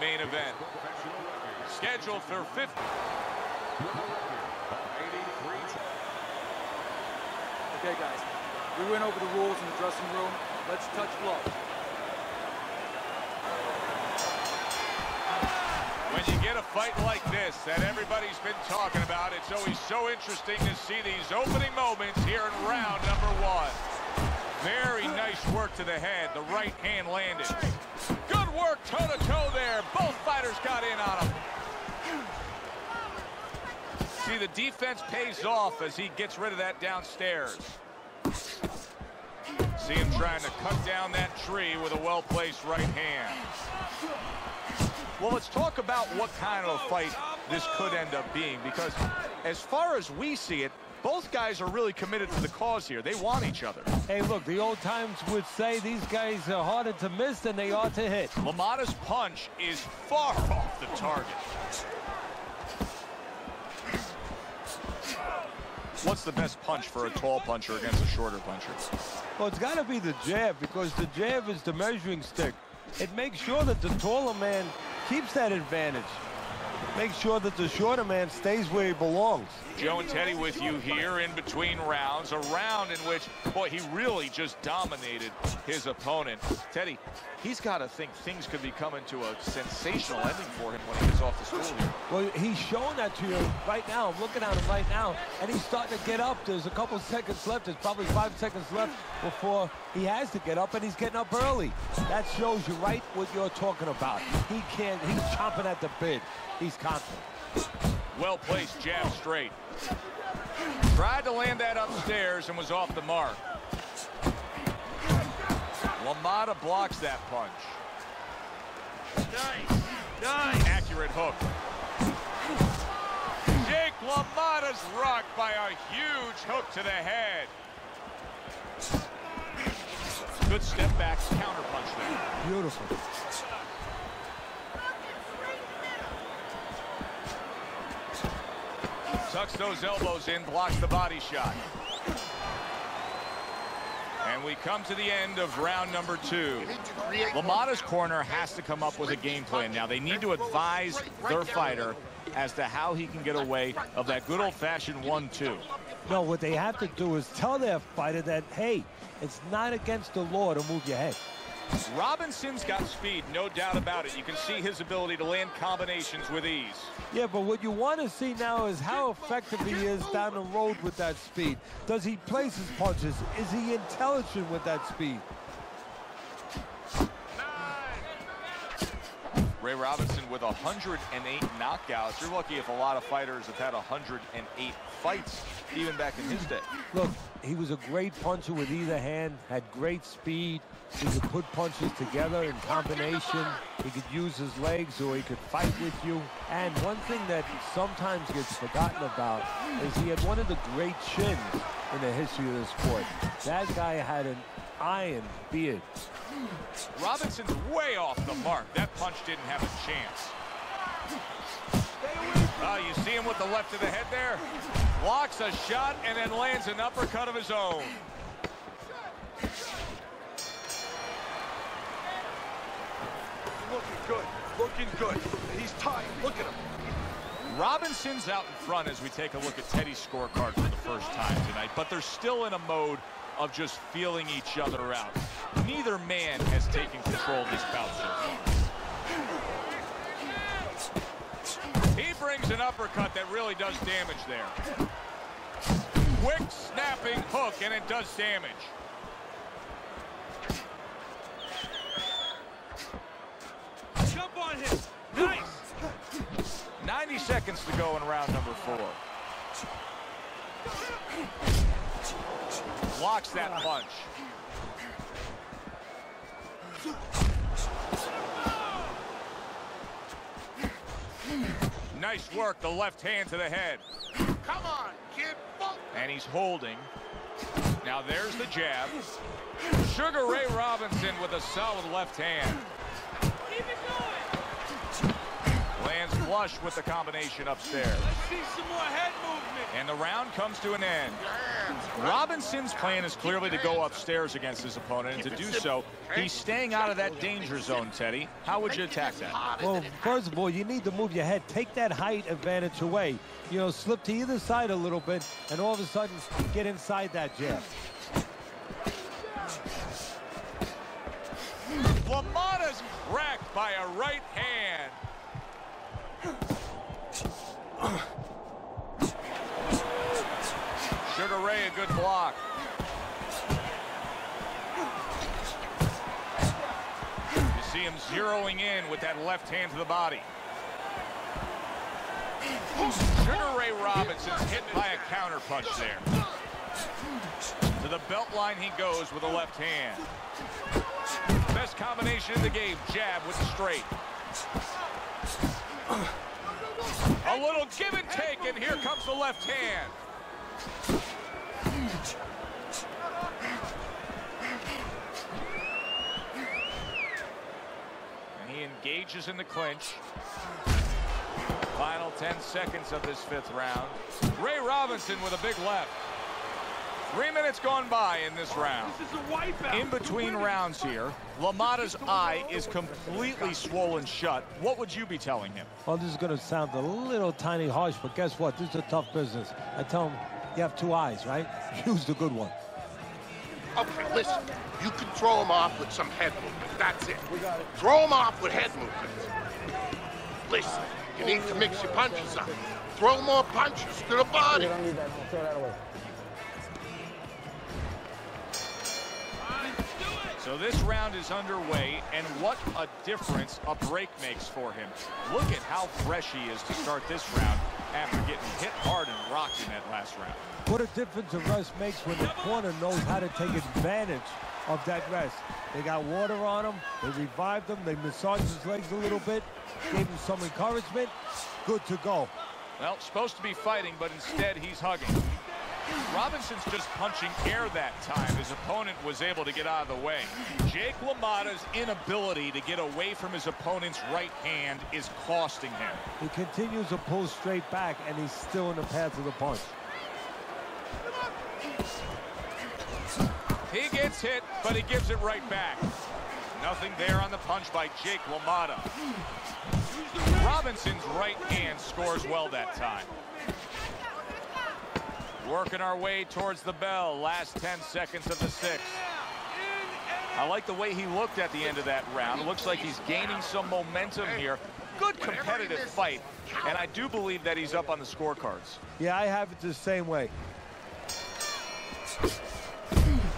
main event. Scheduled for 50. Okay, guys, we went over the rules in the dressing room. Let's touch gloves. When you get a fight like this that everybody's been talking about, it's always so interesting to see these opening moments here in round number 1. Very nice work to the head. The right hand landed. Good work toe-to-toe there. Both fighters got in on him. See, the defense pays off as he gets rid of that downstairs. See him trying to cut down that tree with a well-placed right hand. Well, let's talk about what kind of a fight this could end up being, because as far as we see it, both guys are really committed to the cause here. They want each other. Hey, look, the old times would say these guys are harder to miss than they are to hit. Lamotta's punch is far off the target. What's the best punch for a tall puncher against a shorter puncher? Well, it's got to be the jab, because the jab is the measuring stick. It makes sure that the taller man keeps that advantage. Make sure that the shorter man stays where he belongs. Joe and Teddy with you here in between rounds. A round in which, boy, he really just dominated his opponent. Teddy, he's got to think things could be coming to a sensational ending for him when he gets off the stool here. Well, he's showing that to you right now. I'm looking at him right now, and he's starting to get up. There's a couple seconds left. There's probably 5 seconds left before he has to get up, and he's getting up early. That shows you right what you're talking about. He's chomping at the bit. He's confident. Well-placed jab straight. Tried to land that upstairs and was off the mark. Lamotta blocks that punch. Nice, nice. Accurate hook. Jake LaMotta's rocked by a huge hook to the head. Good step back counter punch there. Beautiful. Tucks those elbows in, blocks the body shot. And we come to the end of round number 2. Lamotta's corner has to come up with a game plan. Now, they need to advise their fighter as to how he can get away of that good old-fashioned 1-2. No, what they have to do is tell their fighter that, hey, it's not against the law to move your head. Robinson's got speed, no doubt about it. You can see his ability to land combinations with ease. Yeah, but what you want to see now is how effective he is down the road with that speed. Does he place his punches? Is he intelligent with that speed? Ray Robinson with 108 knockouts. You're lucky if a lot of fighters have had 108 fights, even back in his day. Look, he was a great puncher with either hand, had great speed. He could put punches together in combination. He could use his legs, or he could fight with you. And one thing that sometimes gets forgotten about is he had one of the great chins in the history of the sport. That guy had an iron beard. Robinson's way off the mark. That punch didn't have a chance. Oh, you see him with the left of the head there? Blocks a shot and then lands an uppercut of his own. Looking good, looking good. He's tight, look at him. Robinson's out in front as we take a look at Teddy's scorecard for the first time tonight, but they're still in a mode of just feeling each other out. Neither man has taken control of this bout so far. He brings an uppercut that really does damage there. Quick snapping hook, and it does damage. Jump on him. Nice. 90 seconds to go in round number 4. Blocks that punch. Nice work, the left hand to the head. Come on, kid. And he's holding. Now there's the jab. Sugar Ray Robinson with a solid left hand. Keep it going. Lands block. flush with the combination upstairs. Let's see some more head movement. And the round comes to an end. Robinson's plan is clearly to go upstairs against his opponent, and to do so, he's staying out of that danger zone, Teddy. How would you attack that? Well, first of all, you need to move your head. Take that height advantage away. You know, slip to either side a little bit, and all of a sudden, get inside that jab. Lamotta's cracked by a right hand. Sugar Ray, a good block. You see him zeroing in with that left hand to the body. Sugar Ray Robinson's hit by a counter punch there. To the belt line he goes with a left hand. Best combination in the game, jab with the straight. A little give and take, and here comes the left hand. And he engages in the clinch. Final 10 seconds of this 5th round. Ray Robinson with a big left. 3 minutes gone by in this round. This is a wipeout. In between rounds here, Lamotta's eye is completely swollen shut. What would you be telling him? Well, this is going to sound a little tiny harsh, but guess what? This is a tough business. I tell him, you have 2 eyes, right? Use the good one. Okay, listen. You can throw him off with some head movement. That's it. Throw him off with head movement. Listen, you need to mix your punches up. Throw more punches to the body. You don't need that. I'll throw that away. So this round is underway, and what a difference a break makes for him. Look at how fresh he is to start this round after getting hit hard and rocked in that last round. What a difference a rest makes when the corner knows how to take advantage of that rest. They got water on him, they revived him, they massaged his legs a little bit, gave him some encouragement, good to go. Well, supposed to be fighting, but instead he's hugging. Robinson's just punching air that time. His opponent was able to get out of the way. Jake LaMotta's inability to get away from his opponent's right hand is costing him. He continues to pull straight back, and he's still in the path of the punch. He gets hit, but he gives it right back. Nothing there on the punch by Jake LaMotta. Robinson's right hand scores well that time. Working our way towards the bell. Last 10 seconds of the 6th. I like the way he looked at the end of that round. It looks like he's gaining some momentum here. Good competitive fight, and I do believe that he's up on the scorecards. Yeah, I have it the same way.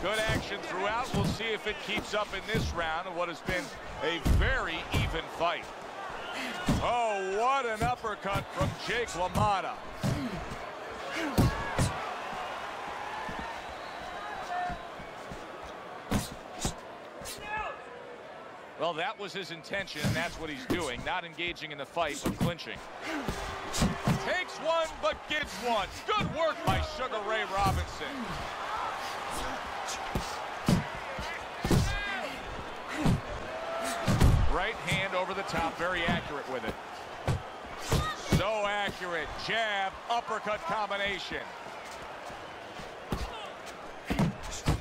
Good action throughout. We'll see if it keeps up in this round of what has been a very even fight. Oh, what an uppercut from Jake LaMotta. Well, that was his intention, and that's what he's doing, not engaging in the fight, but clinching. Takes one, but gives one. Good work by Sugar Ray Robinson. Right hand over the top, very accurate with it. So accurate. Jab, uppercut combination.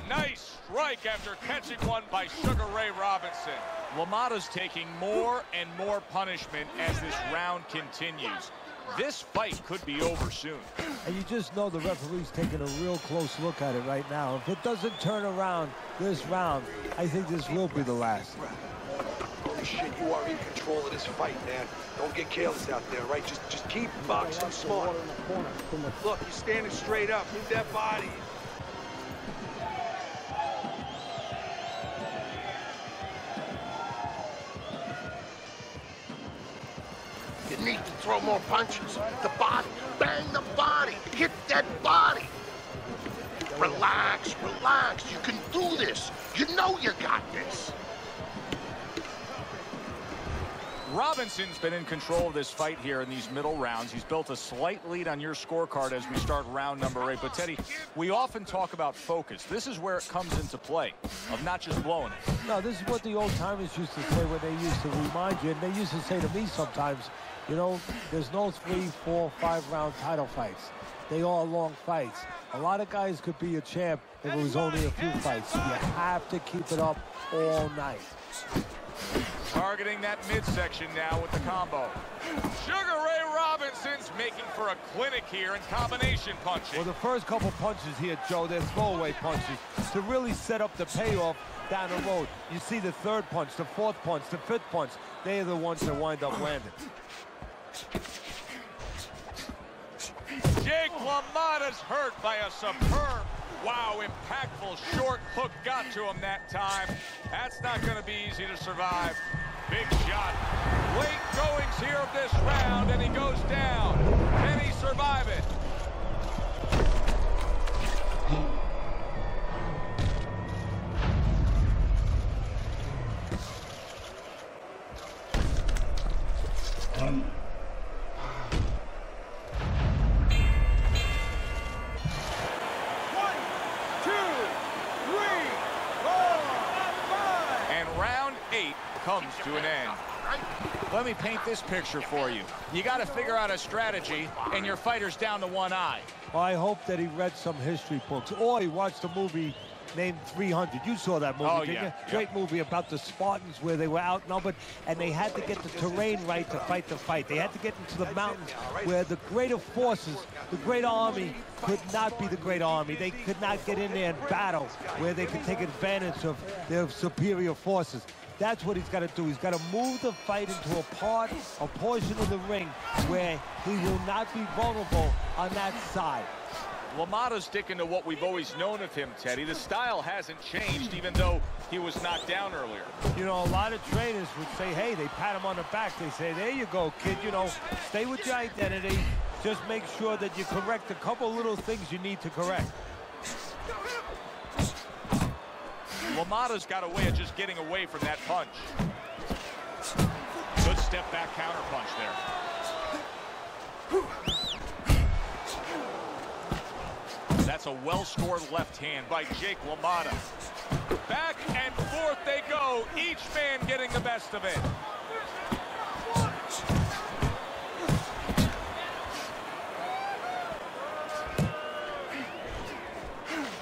Nice strike after catching one by Sugar Ray Robinson. LaMotta's taking more and more punishment as this round continues. This fight could be over soon. And you just know the referee's taking a real close look at it right now. If it doesn't turn around this round, I think this will be the last. Holy shit, you are in control of this fight, man. Don't get careless out there, right? Just keep boxing smart. Look, you're standing straight up. Move that body. You need to throw more punches. The body. Bang the body. Hit that body. Relax, relax. You can do this. You know you got this. Robinson's been in control of this fight here in these middle rounds. He's built a slight lead on your scorecard as we start round number 8. But, Teddy, we often talk about focus. This is where it comes into play, of not just blowing it. No, this is what the old-timers used to say when they used to remind you, and they used to say to me sometimes, You know, there's no 3, 4, 5-round title fights. They are long fights. A lot of guys could be a champ if it was only a few fights. So you have to keep it up all night. Targeting that midsection now with the combo. Sugar Ray Robinson's making for a clinic here in combination punching. Well, the first couple punches here, Joe, they're throwaway punches to really set up the payoff down the road. You see the third punch, the fourth punch, the fifth punch. They're the ones that wind up landing. Jake LaMotta's hurt by a superb, wow, impactful short hook got to him that time. That's not going to be easy to survive. Big shot. Late goings here of this round, and he goes down. Can he survive it? Comes to an end. Let me paint this picture for you. You got to figure out a strategy, and your fighter's down to one eye. Well, I hope that he read some history books, or he watched a movie named 300. You saw that movie, didn't you? Great movie about the Spartans where they were outnumbered, and they had to get the terrain right to fight the fight. They had to get into the mountains where the greater forces, the great army, could not be the great army. They could not get in there and battle where they could take advantage of their superior forces. That's what he's got to do. He's got to move the fight into a portion of the ring where he will not be vulnerable on that side. LaMotta's sticking to what we've always known of him, Teddy. The style hasn't changed, even though he was knocked down earlier. You know, a lot of trainers would say, hey, they pat him on the back. They say, there you go, kid. You know, stay with your identity. Just make sure that you correct a couple little things you need to correct. LaMotta's got a way of just getting away from that punch. Good step back counter punch there. That's a well-scored left hand by Jake LaMotta. Back and forth they go, each man getting the best of it.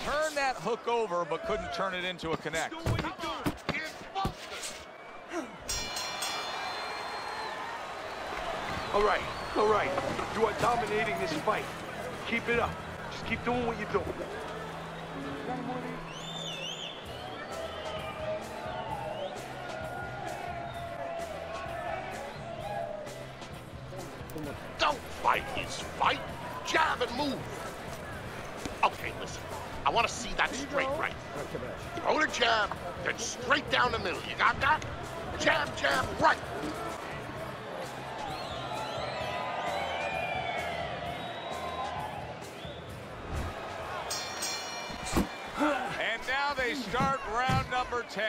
Turn that hook over, but couldn't turn it into a connect. All right, all right. You are dominating this fight. Keep it up. Just keep doing what you're doing. Don't fight his fight. Jab and move. Okay, listen. I want to see that straight right. Throw the jab, then straight down the middle. You got that? Jab, jab, right. And now they start round number 10.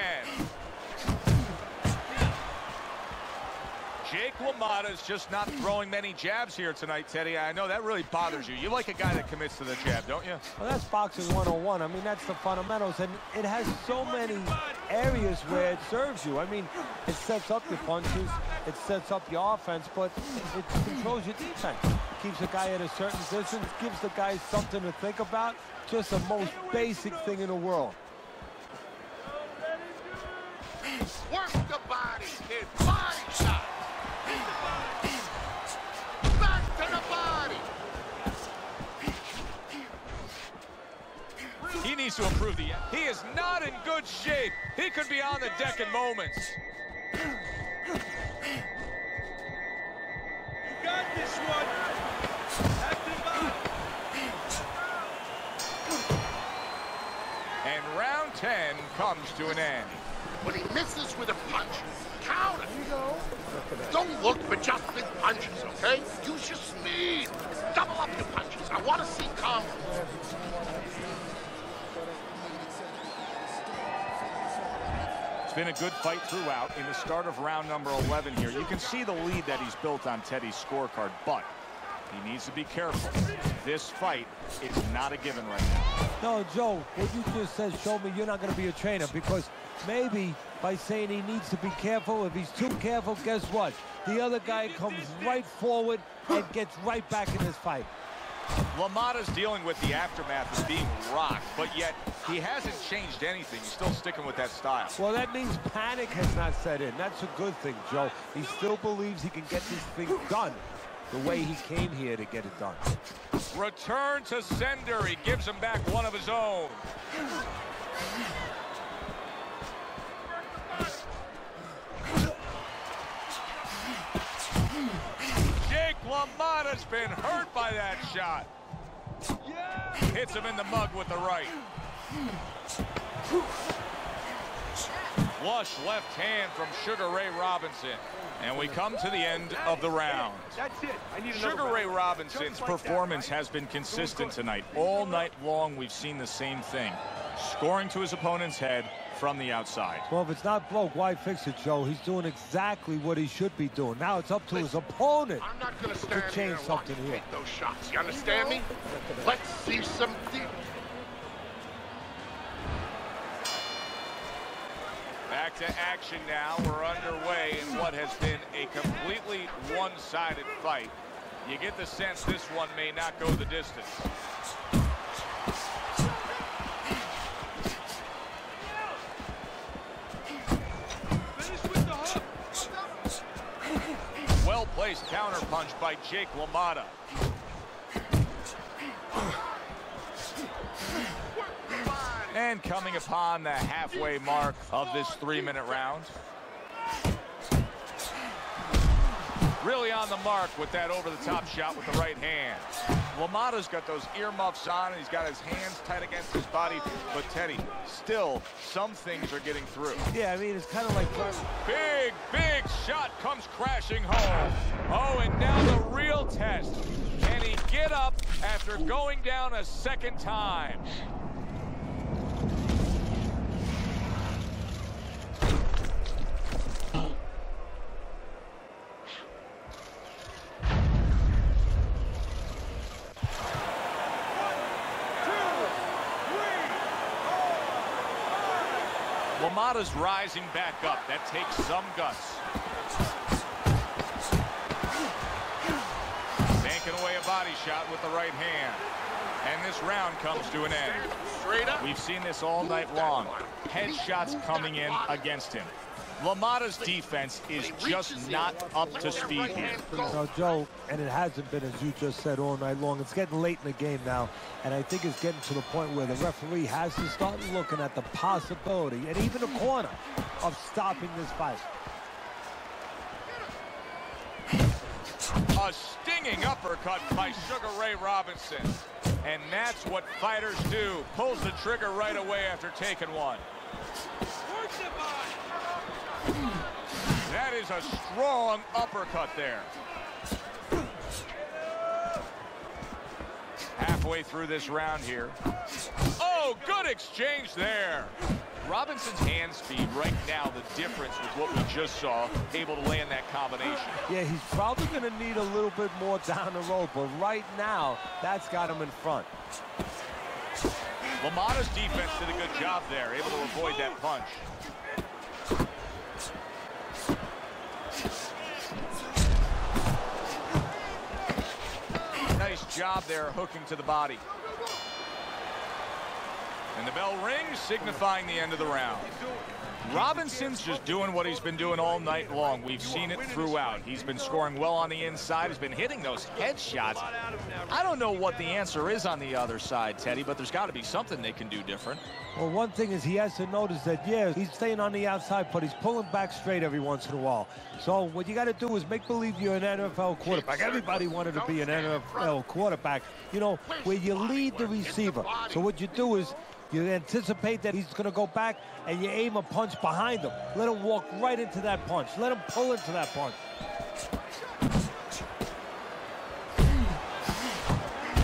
Jake LaMotta's just not throwing many jabs here tonight, Teddy. I know that really bothers you. You like a guy that commits to the jab, don't you? Well, that's boxing 101. I mean, that's the fundamentals, and it has so many areas where it serves you. I mean, it sets up your punches, it sets up your offense, but it controls your defense. It keeps a guy at a certain distance, gives the guy something to think about. Just the most basic thing in the world. Work the body, kid. Body shot. Back to the body. He needs to improve the... He is not in good shape. He could be on the deck in moments. You got this one. And round 10 comes to an end. When he misses with a punch, counter. Don't look for just big punches, okay? Use your speed. Double up your punches. I want to see combos. It's been a good fight throughout. In the start of round number 11 here, you can see the lead that he's built on Teddy's scorecard, but he needs to be careful. This fight, it's not a given right now. No, Joe, what you just said showed me you're not going to be a trainer, because maybe by saying he needs to be careful. If he's too careful, guess what? The other guy comes right forward and gets right back in this fight. Lamotta's dealing with the aftermath of being rocked, but yet he hasn't changed anything. He's still sticking with that style. Well, that means panic has not set in. That's a good thing, Joe. He still believes he can get this thing done the way he came here to get it done. Return to sender. He gives him back one of his own. Lamotta's been hurt by that shot. Yeah. Hits him in the mug with the right. Flush left hand from Sugar Ray Robinson. And we come to the end of the round. That's it. I need Sugar Ray Robinson's performance has been consistent tonight. All night long, we've seen the same thing. Scoring to his opponent's head from the outside. Well, if it's not broke, why fix it, Joe? He's doing exactly what he should be doing. Now it's up to his opponent I'm not going to stand change here and watch something you here. take those shots. You understand me? Let's see some deep. Back to action now. We're underway in what has been a completely one-sided fight. You get the sense this one may not go the distance. Well-placed counterpunch by Jake LaMotta. And coming upon the halfway mark of this 3-minute round. Really on the mark with that over-the-top shot with the right hand. LaMotta's got those earmuffs on, and he's got his hands tight against his body. But, Teddy, still, some things are getting through. Yeah, I mean, it's kind of like... Big, big shot comes crashing home. Oh, and now the real test. Can he get up after going down a second time? LaMotta's rising back up. That takes some guts. Banking away a body shot with the right hand. And this round comes to an end. Straight up. We've seen this all night long. Headshots coming in against him. LaMotta's defense is just not up to speed here. No, Joe, and it hasn't been, as you just said, all night long. It's getting late in the game now, and I think it's getting to the point where the referee has to start looking at the possibility, and even the corner, of stopping this fight. A stinging uppercut by Sugar Ray Robinson. And that's what fighters do. Pulls the trigger right away after taking one. That is a strong uppercut there. Halfway through this round here. Oh, good exchange there. Robinson's hand speed right now, the difference with what we just saw, able to land that combination. Yeah, he's probably going to need a little bit more down the road, but right now, that's got him in front. LaMotta's defense did a good job there, able to avoid that punch. Nice job there, hooking to the body. And the bell rings, signifying the end of the round. Robinson's just doing what he's been doing all night long. We've seen it throughout. He's been scoring well on the inside. He's been hitting those headshots. I don't know what the answer is on the other side, Teddy, but there's got to be something they can do different. Well, one thing is he has to notice that, yeah, he's staying on the outside, but he's pulling back straight every once in a while. So what you got to do is make believe you're an NFL quarterback. Everybody wanted to be an NFL quarterback, you know, where you lead the receiver. So what you do is you anticipate that he's going to go back, and you aim a punch behind him. Let him walk right into that punch. Let him pull into that punch.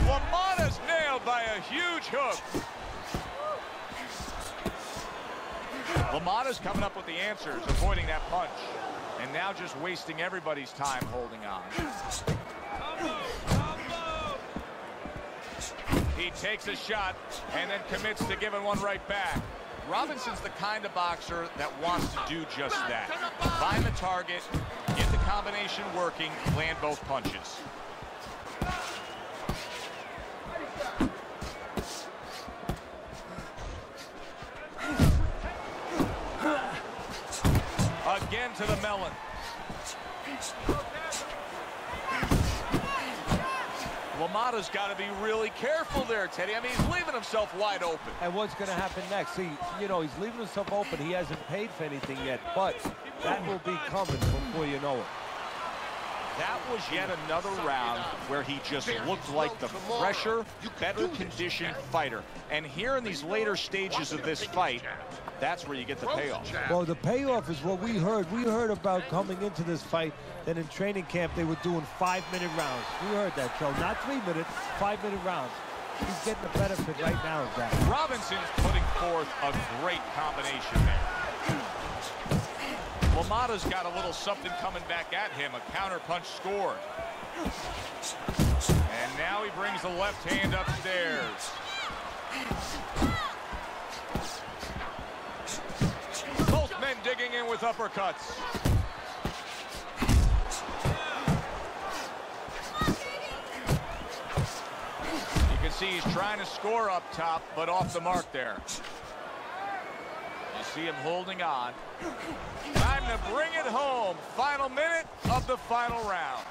LaMotta's nailed by a huge hook. LaMotta's coming up with the answers, avoiding that punch. And now just wasting everybody's time holding on. He takes a shot and then commits to giving one right back. Robinson's the kind of boxer that wants to do just that. Find the target, get the combination working, land both punches. Again to the melon. Lamotta's got to be really careful there, Teddy. I mean, he's leaving himself wide open. And what's going to happen next? See, you know, he's leaving himself open. He hasn't paid for anything yet, but that will be coming before you know it. That was yet another round where he just looked like the fresher, better conditioned fighter. And here in these later stages of this fight, that's where you get the payoff. Well, the payoff is what we heard. We heard about coming into this fight that in training camp they were doing 5-minute rounds. We heard that, Joe. Not 3 minutes, 5-minute rounds. He's getting the benefit right now of that. Robinson's putting forth a great combination there. Lamotta's got a little something coming back at him. A counter punch scored. And now he brings the left hand upstairs. Both men digging in with uppercuts. You can see he's trying to score up top, but off the mark there. You see him holding on. Time to bring it home. Final minute of the final round.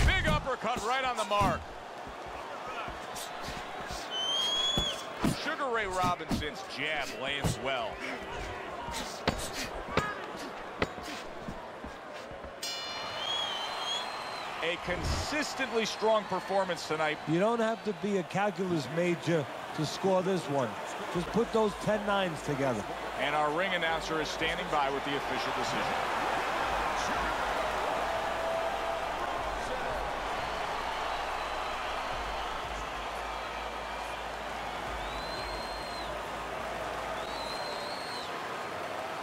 Big uppercut right on the mark. Sugar Ray Robinson's jab lands well. A consistently strong performance tonight. You don't have to be a calculus major to score this one. Just put those 10 nines together. And our ring announcer is standing by with the official decision.